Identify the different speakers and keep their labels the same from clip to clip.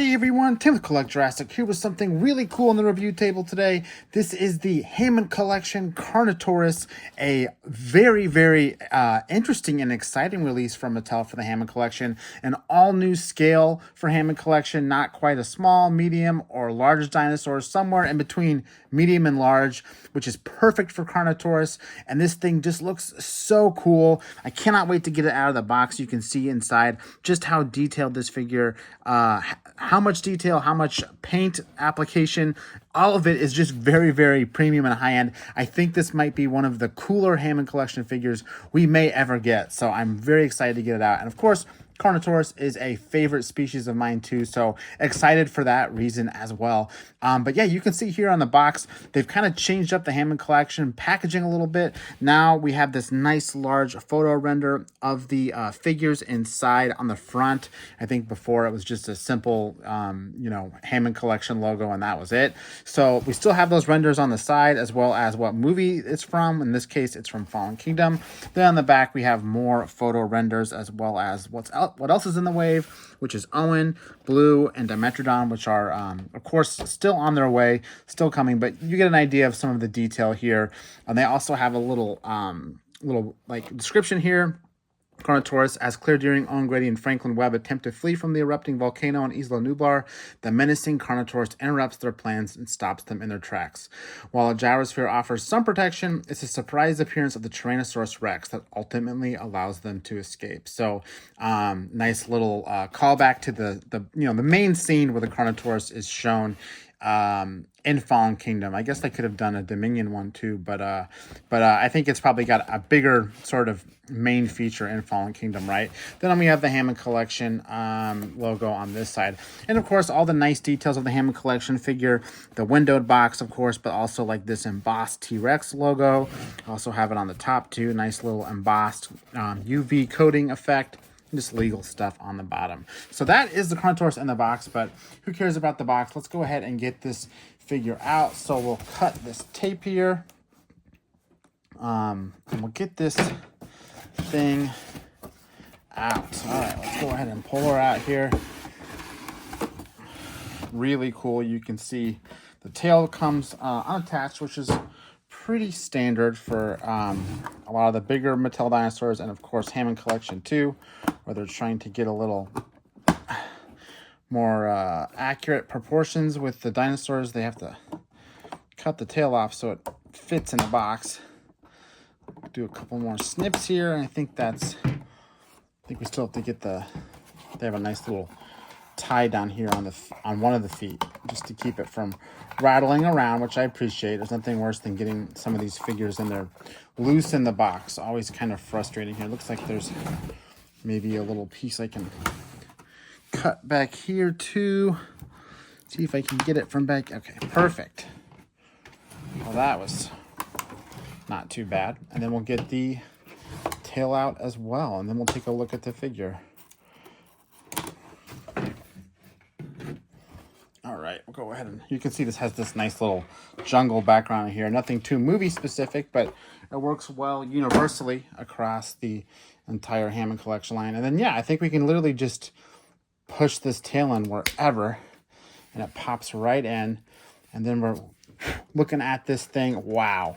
Speaker 1: Hey everyone, Tim with Collect Jurassic here with something really cool on the review table today. This is the Hammond Collection CARNOTAURUS, a very interesting and exciting release from Mattel for the Hammond Collection. An all-new scale for Hammond Collection, not quite a small, medium, or large dinosaur, somewhere in between medium and large, which is perfect for CARNOTAURUS. And this thing just looks so cool. I cannot wait to get it out of the box. You can see inside just how detailed this figure, how much detail, how much paint application, all of it is just very premium and high-end. I think this might be one of the cooler Hammond Collection figures we may ever get, so I'm very excited to get it out. And of course, CARNOTAURUS is a favorite species of mine too, so excited for that reason as well. But yeah, you can see here on the box, they've kind of changed up the Hammond Collection packaging a little bit. Now we have this nice large photo render of the figures inside on the front. I think before it was just a simple, Hammond Collection logo and that was it. So we still have those renders on the side as well as what movie it's from. In this case, it's from Fallen Kingdom. Then on the back, we have more photo renders as well as what else is in the wave, which is Owen, Blue, and Dimetrodon, which are, of course, still on their way, still coming, but you get an idea of some of the detail here. And they also have a little description here. CARNOTAURUS, as Claire Deering, Owen Grady, and Franklin Webb attempt to flee from the erupting volcano on Isla Nublar, the menacing CARNOTAURUS interrupts their plans and stops them in their tracks. While a gyrosphere offers some protection, it's a surprise appearance of the Tyrannosaurus Rex that ultimately allows them to escape. So, nice little callback to the main scene where the CARNOTAURUS is shown in Fallen Kingdom. I guess they could have done a Dominion one too, but I think it's probably got a bigger sort of main feature in Fallen Kingdom, right? Then we have the Hammond Collection logo on this side, and of course all the nice details of the Hammond Collection figure, the windowed box, of course, but also like this embossed T-Rex logo. Also have it on the top too, nice little embossed UV coating effect. Just legal stuff on the bottom. So that is the CARNOTAURUS in the box, but who cares about the box? Let's go ahead and get this figure out. So we'll cut this tape here. And we'll get this thing out. All right, let's go ahead and pull her out here. Really cool. You can see the tail comes unattached, which is pretty standard for a lot of the bigger Mattel dinosaurs, and of course Hammond Collection too, where they're trying to get a little more accurate proportions with the dinosaurs. They have to cut the tail off so it fits in the box. Do a couple more snips here, and I think we still have to get they have a nice little tie down here on one of the feet just to keep it from rattling around, which I appreciate. There's nothing worse than getting some of these figures in there loose in the box. Always kind of frustrating here. Looks like there's maybe a little piece I can cut back here too. See if I can get it from back. Okay, perfect. Well, that was not too bad. And then we'll get the tail out as well, and then we'll take a look at the figure. All right, we'll go ahead and you can see this has this nice little jungle background here. Nothing too movie specific, but it works well universally across the entire Hammond Collection line. And then, yeah, I think we can literally just push this tail in wherever, and it pops right in. And then we're looking at this thing. Wow,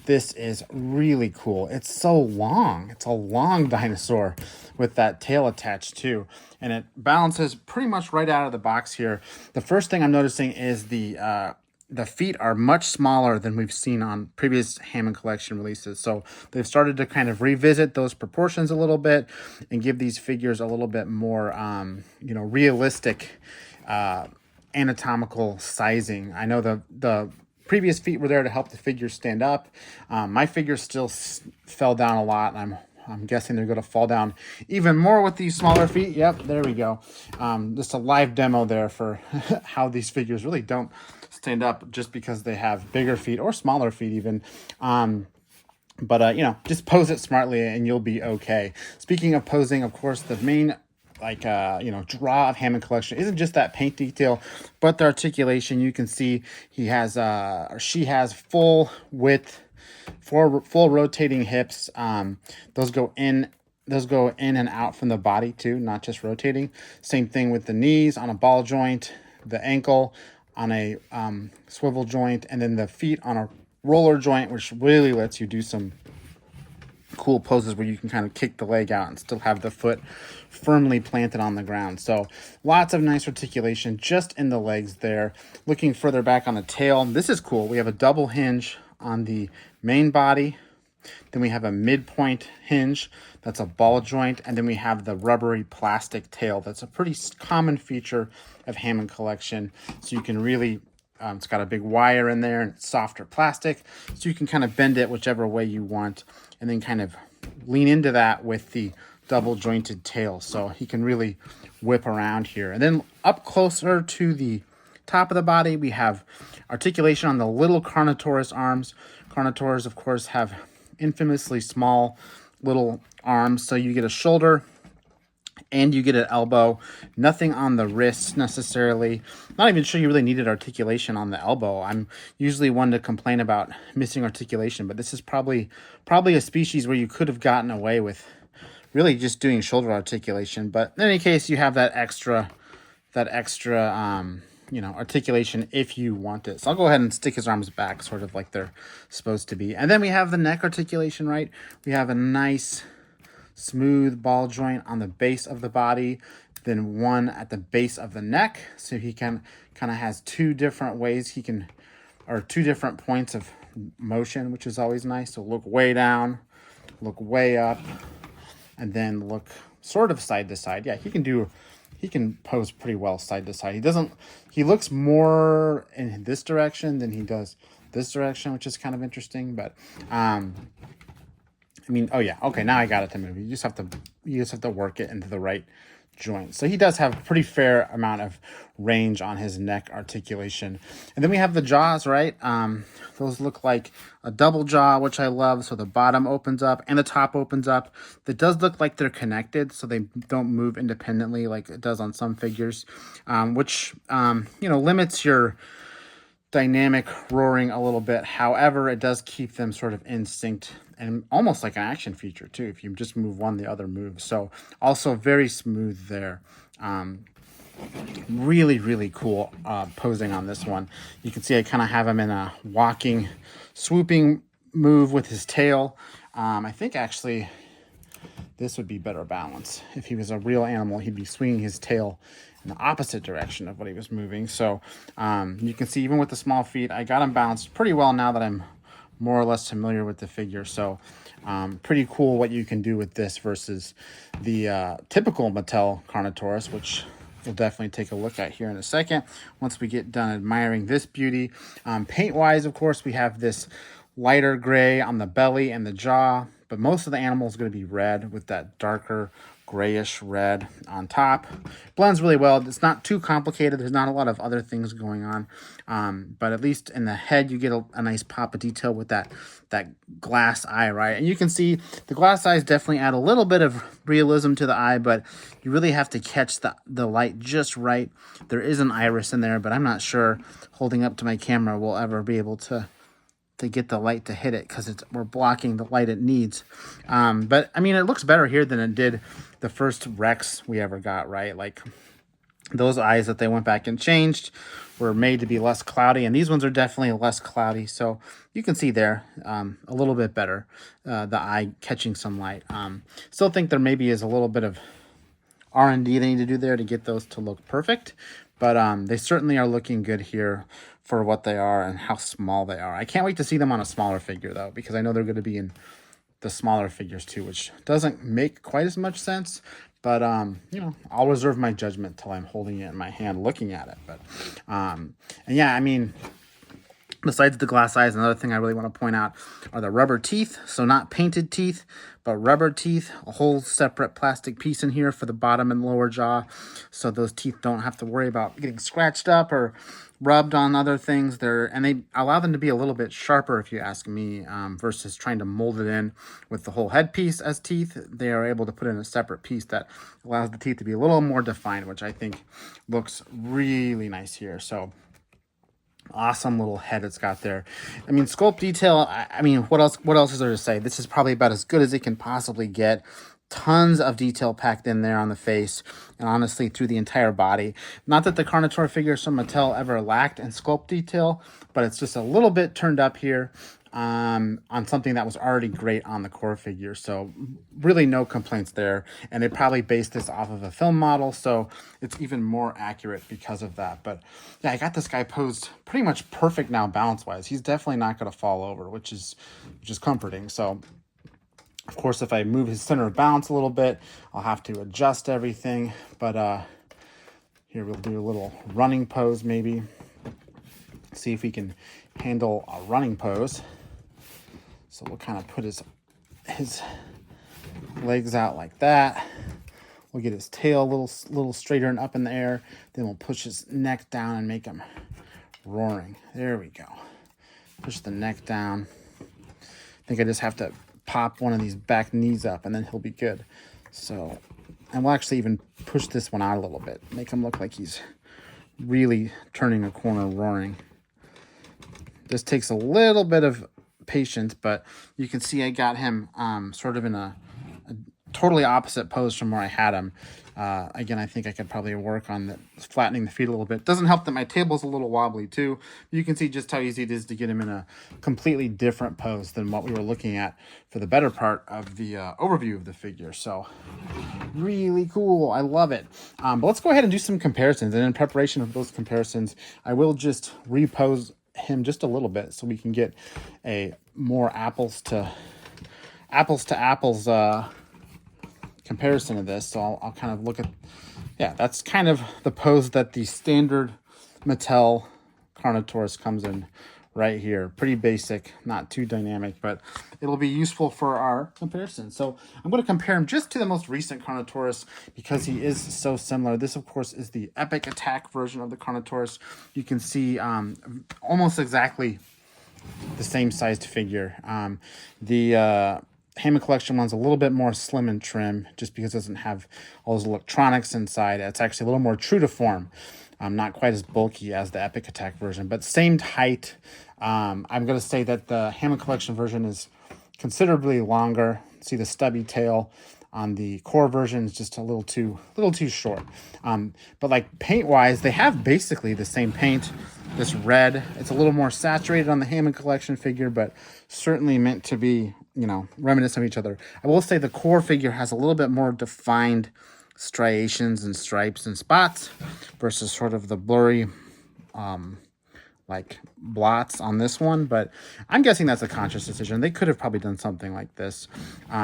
Speaker 1: this is really cool. It's so long. It's a long dinosaur with that tail attached too. And it balances pretty much right out of the box here. The first thing I'm noticing is the feet are much smaller than we've seen on previous Hammond Collection releases. So they've started to kind of revisit those proportions a little bit and give these figures a little bit more, realistic anatomical sizing. I know the previous feet were there to help the figure stand up. My figure still fell down a lot, and I'm guessing they're going to fall down even more with these smaller feet. Yep, there we go. Just a live demo there for how these figures really don't stand up just because they have bigger feet or smaller feet even. Just pose it smartly and you'll be okay. Speaking of posing, of course, the main draw of Hammond Collection isn't just that paint detail, but the articulation. You can see she has full width, full rotating hips. Those go in those go in and out from the body too, not just rotating. Same thing with the knees on a ball joint, the ankle on a swivel joint, and then the feet on a roller joint, which really lets you do some cool poses where you can kind of kick the leg out and still have the foot firmly planted on the ground. So lots of nice articulation just in the legs there. Looking further back on the tail, this is cool. We have a double hinge on the main body. Then we have a midpoint hinge that's a ball joint, and then we have the rubbery plastic tail. That's a pretty common feature of Hammond Collection. So you can really, it's got a big wire in there and it's softer plastic, so you can kind of bend it whichever way you want, and then kind of lean into that with the double jointed tail. So he can really whip around here. And then up closer to the top of the body, we have articulation on the little CARNOTAURUS arms. CARNOTAURUS, of course, have infamously small little arms, so you get a shoulder and you get an elbow. Nothing on the wrist necessarily. Not even sure you really needed articulation on the elbow. I'm usually one to complain about missing articulation, but this is probably a species where you could have gotten away with really just doing shoulder articulation. But in any case, you have that extra articulation if you want it. So I'll go ahead and stick his arms back sort of like they're supposed to be. And then we have the neck articulation, right? We have a nice smooth ball joint on the base of the body, then one at the base of the neck. So he can kind of has two different ways or two different points of motion, which is always nice. So look way down, look way up, and then look sort of side to side. Yeah, he can pose pretty well side to side. He looks more in this direction than he does this direction, which is kind of interesting. But oh yeah, okay, now I got it to move. You just have to work it into the right joint. So he does have a pretty fair amount of range on his neck articulation. And then we have the jaws, right? Those look like a double jaw, which I love. So the bottom opens up and the top opens up. That does look like they're connected, so they don't move independently like it does on some figures, which limits your dynamic roaring a little bit. However, it does keep them sort of in sync and almost like an action feature too. If you just move one, the other moves. So also very smooth there. Really, really cool posing on this one. You can see I kind of have him in a walking, swooping move with his tail. I think actually this would be better balance. If he was a real animal, he'd be swinging his tail in the opposite direction of what he was moving. So you can see even with the small feet, I got him balanced pretty well now that I'm more or less familiar with the figure. So pretty cool what you can do with this versus the typical Mattel CARNOTAURUS, which we'll definitely take a look at here in a second once we get done admiring this beauty. Paint wise, of course, we have this lighter gray on the belly and the jaw, but most of the animal is going to be red with that darker grayish red on top. Blends really well. It's not too complicated. There's not a lot of other things going on, but at least in the head you get a nice pop of detail with that glass eye, right? And you can see the glass eyes definitely add a little bit of realism to the eye, but you really have to catch the light just right. There is an iris in there, but I'm not sure holding up to my camera will ever be able to get the light to hit it because we're blocking the light it needs. But I mean, it looks better here than it did the first Rex we ever got, right? Like those eyes that they went back and changed were made to be less cloudy, and these ones are definitely less cloudy. So you can see there a little bit better, the eye catching some light. Still think there maybe is a little bit of R&D they need to do there to get those to look perfect, but they certainly are looking good here for what they are and how small they are. I can't wait to see them on a smaller figure though, because I know they're going to be in the smaller figures too, which doesn't make quite as much sense. But I'll reserve my judgment till I'm holding it in my hand, looking at it. But and yeah, I mean, besides the glass eyes, another thing I really want to point out are the rubber teeth. So not painted teeth, but rubber teeth. A whole separate plastic piece in here for the bottom and lower jaw, so those teeth don't have to worry about getting scratched up or rubbed on other things. And they allow them to be a little bit sharper, if you ask me, versus trying to mold it in with the whole headpiece as teeth. They are able to put in a separate piece that allows the teeth to be a little more defined, which I think looks really nice here. So awesome little head it's got there. I mean, sculpt detail, I mean, what else is there to say? This is probably about as good as it can possibly get. tons of detail packed in there on the face and honestly through the entire body. Not that the Carnotaur figures from Mattel ever lacked in sculpt detail, but it's just a little bit turned up here on something that was already great on the core figure. So really no complaints there. And they probably based this off of a film model, so it's even more accurate because of that. But yeah, I got this guy posed pretty much perfect now balance wise. He's definitely not going to fall over, which is comforting. So of course, if I move his center of balance a little bit, I'll have to adjust everything. But here we'll do a little running pose maybe. See if we can handle a running pose. So we'll kind of put his legs out like that. We'll get his tail a little straighter and up in the air. Then we'll push his neck down and make him roaring. There we go. Push the neck down. I think I just have to pop one of these back knees up and then he'll be good. So, and we'll actually even push this one out a little bit. Make him look like he's really turning a corner roaring. This takes a little bit of patience, but you can see I got him sort of in a totally opposite pose from where I had him. Again, I think I could probably work on flattening the feet a little bit. Doesn't help that my table's a little wobbly too. You can see just how easy it is to get him in a completely different pose than what we were looking at for the better part of the overview of the figure. So really cool. I love it. But let's go ahead and do some comparisons. And in preparation of those comparisons, I will just repose him just a little bit so we can get a more apples to apples comparison of this. So I'll kind of look at, yeah, that's kind of the pose that the standard Mattel Carnotaurus comes in right here. Pretty basic, not too dynamic, but it'll be useful for our comparison. So I'm going to compare him just to the most recent Carnotaurus because he is so similar. This, of course, is the Epic Attack version of the Carnotaurus. You can see almost exactly the same sized figure. The Hammond Collection one's a little bit more slim and trim just because it doesn't have all those electronics inside. It's actually a little more true to form. Not quite as bulky as the Epic Attack version, but same height. I'm going to say that the Hammond Collection version is considerably longer. See the stubby tail on the core version is just a little too short. But like paint wise, they have basically the same paint. This red, it's a little more saturated on the Hammond Collection figure, but certainly meant to be, you know, reminiscent of each other. I will say the core figure has a little bit more defined striations and stripes and spots versus sort of the blurry like blots on this one, but I'm guessing that's a conscious decision. They could have probably done something like this.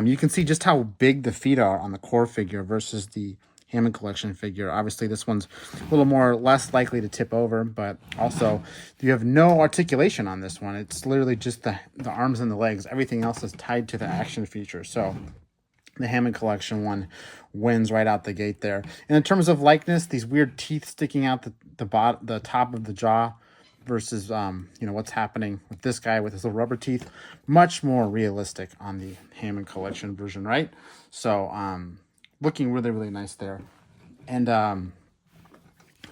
Speaker 1: You can see just how big the feet are on the core figure versus the Hammond Collection figure. Obviously this one's a little more less likely to tip over, but also you have no articulation on this one. It's literally just the arms and the legs. Everything else is tied to the action feature. So the Hammond Collection one wins right out the gate there. And in terms of likeness, these weird teeth sticking out the top of the jaw versus you know, what's happening with this guy with his little rubber teeth, much more realistic on the Hammond Collection version, right? So looking really, really nice there. And I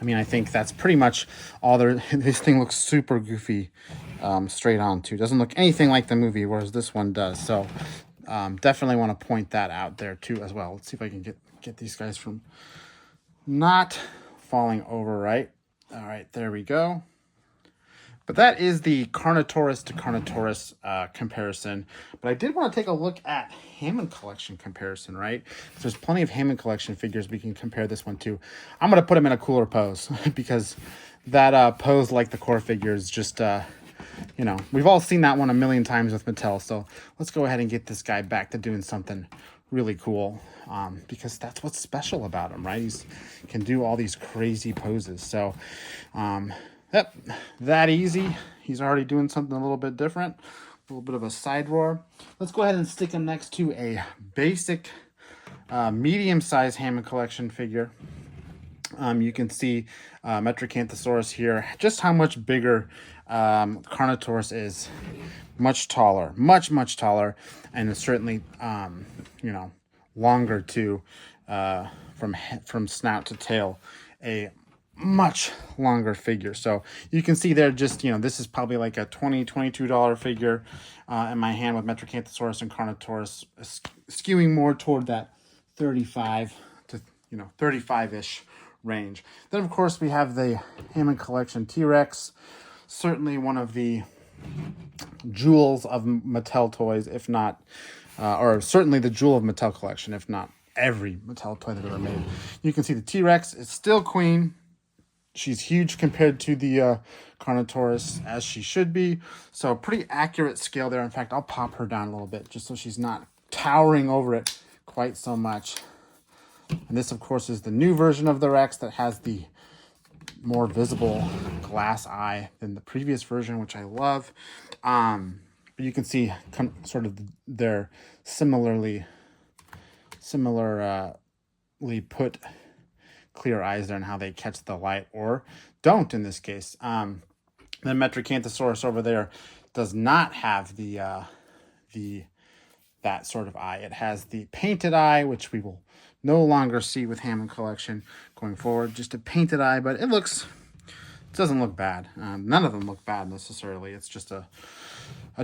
Speaker 1: mean, I think that's pretty much all there. This thing looks super goofy straight on too. Doesn't look anything like the movie, whereas this one does. So definitely want to point that out there too as well. Let's see if I can get these guys from not falling over right. All right, there we go. But that is the Carnotaurus to Carnotaurus comparison. But I did want to take a look at Hammond Collection comparison, right? There's plenty of Hammond Collection figures we can compare this one to. I'm going to put him in a cooler pose because that pose, like the core figure, is just, you know, we've all seen that one a million times with Mattel. So let's go ahead and get this guy back to doing something really cool because that's what's special about him, right? He can do all these crazy poses. So, yep, that easy. He's already doing something a little bit different. A little bit of a side roar. Let's go ahead and stick him next to a basic medium-sized Hammond Collection figure. You can see Metracanthosaurus here. Just how much bigger Carnotaurus is. Much taller. Much taller. And it's certainly, you know, longer too from snout to tail. A much longer figure. So you can see there just, you know, this is probably like a $22 figure in my hand with Metracanthosaurus and Carnotaurus skewing more toward that 35 to 35-ish range. Then of course we have the Hammond Collection T-Rex, certainly one of the jewels of Mattel toys, if not or certainly the jewel of Mattel collection, if not every Mattel toy that ever made. You can see the T-Rex is still queen. She's huge compared to the CARNOTAURUS, as she should be. So pretty accurate scale there. In fact, I'll pop her down a little bit just so she's not towering over it quite so much. And this, of course, is the new version of the Rex that has the more visible glass eye than the previous version, which I love. But you can see sort of their similarly put clear eyes there and how they catch the light or don't in this case. The Metracanthosaurus over there does not have that sort of eye. It has the painted eye, which we will no longer see with Hammond Collection going forward. Just a painted eye, but it doesn't look bad. None of them look bad necessarily. It's just a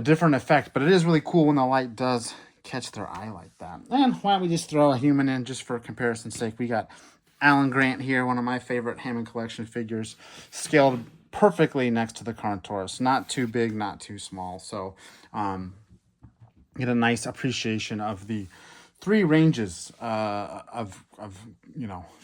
Speaker 1: different effect, but it is really cool when the light does catch their eye like that. And why don't we just throw a human in just for comparison's sake? We got Alan Grant here, one of my favorite Hammond Collection figures, scaled perfectly next to the CARNOTAURUS. Not too big, not too small. So get a nice appreciation of the three ranges of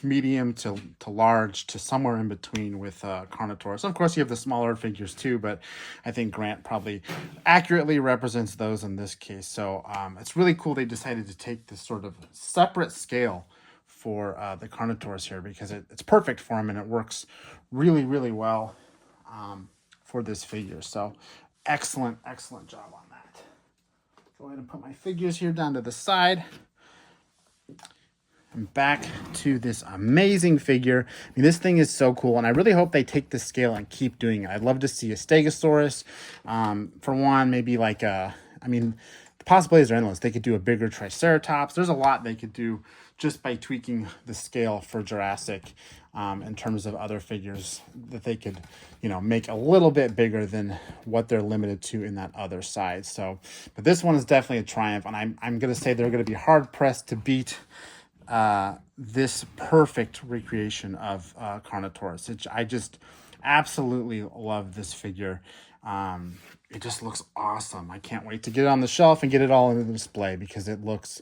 Speaker 1: medium to large to somewhere in between with CARNOTAURUS. Of course, you have the smaller figures too, but I think Grant probably accurately represents those in this case. So it's really cool they decided to take this sort of separate scale for the CARNOTAURUS here, because it's perfect for him and it works really, really well for this figure. So excellent job on that. Go ahead and put my figures here down to the side. And back to this amazing figure. I mean, this thing is so cool, and I really hope they take this scale and keep doing it. I'd love to see a Stegosaurus. For one, maybe like the possibilities are endless. They could do a bigger Triceratops. There's a lot they could do just by tweaking the scale for Jurassic in terms of other figures that they could, make a little bit bigger than what they're limited to in that other side. So, but this one is definitely a triumph, and I'm going to say they're going to be hard-pressed to beat this perfect recreation of CARNOTAURUS. I just absolutely love this figure. It just looks awesome. I can't wait to get it on the shelf and get it all in the display, because it looks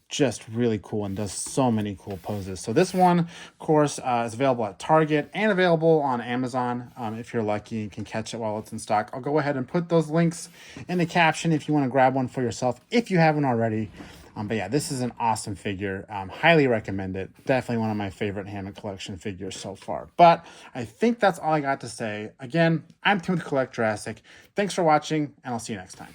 Speaker 1: just really cool and does so many cool poses. So this one, of course, is available at Target and available on Amazon if you're lucky and can catch it while it's in stock. I'll go ahead and put those links in the caption if you want to grab one for yourself if you haven't already. But yeah, this is an awesome figure. Highly recommend it. Definitely one of my favorite Hammond Collection figures so far. But I think that's all I got to say. Again, I'm Tim with Collect Jurassic. Thanks for watching, and I'll see you next time.